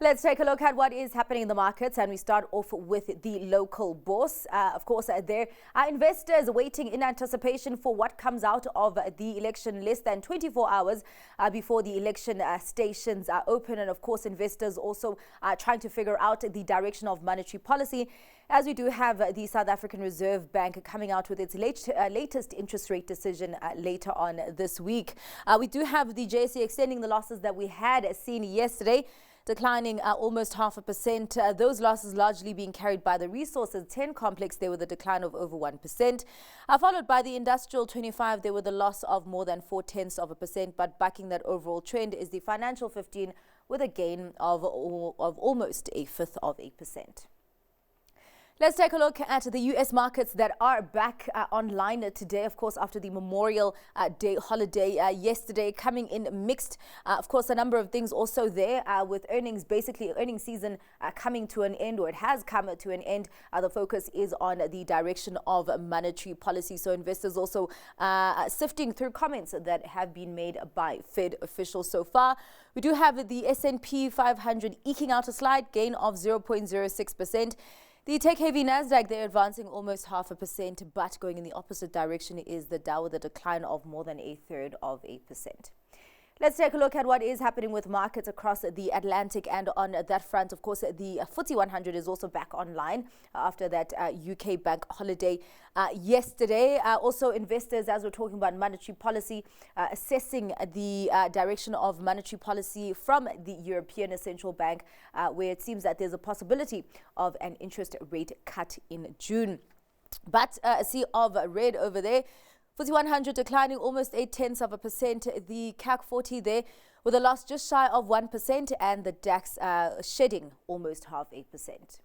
Let's take a look at what is happening in the markets, and we start off with the local bourse. Of course, there are investors waiting in anticipation for what comes out of the election less than 24 hours before the election stations are open. And of course, investors also trying to figure out the direction of monetary policy, as we do have the South African Reserve Bank coming out with its latest interest rate decision later on this week. We do have the JSE extending the losses that we had seen yesterday, declining almost 0.5%. Those losses largely being carried by the Resources 10 complex. There with a decline of over 1%. Followed by the Industrial 25, there with a loss of more than 0.4%. But backing that overall trend is the Financial 15 with a gain of almost 0.1%. Let's take a look at the U.S. markets that are back online today, of course, after the Memorial Day holiday yesterday, coming in mixed. Of course, a number of things also there with earnings, basically earnings season coming to an end, or it has come to an end. The focus is on the direction of monetary policy. So investors also sifting through comments that have been made by Fed officials so far. We do have the S&P 500 eking out a slight gain of 0.06%. The tech-heavy Nasdaq, they're advancing almost 0.5%, but going in the opposite direction is the Dow with a decline of more than 0.33%. Let's take a look at what is happening with markets across the Atlantic, and on that front, of course, the FTSE 100 is also back online after that UK bank holiday yesterday. Also, investors, as we're talking about monetary policy, assessing the direction of monetary policy from the European Central Bank, where it seems that there's a possibility of an interest rate cut in June. But a sea of red over there. FTSE 100 declining almost 0.8%. The CAC 40 there with a loss just shy of 1%, and the DAX shedding almost 0.5%.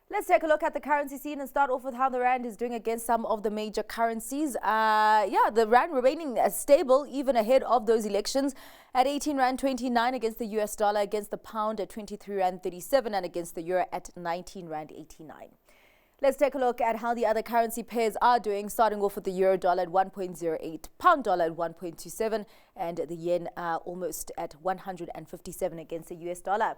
Let's take a look at the currency scene and start off with how the Rand is doing against some of the major currencies. The Rand remaining stable even ahead of those elections at 18.29 against the US dollar, against the pound at 23.37, and against the euro at 19.89. Let's take a look at how the other currency pairs are doing, starting off with the euro dollar at 1.08, pound dollar at 1.27, and the yen almost at 157 against the US dollar.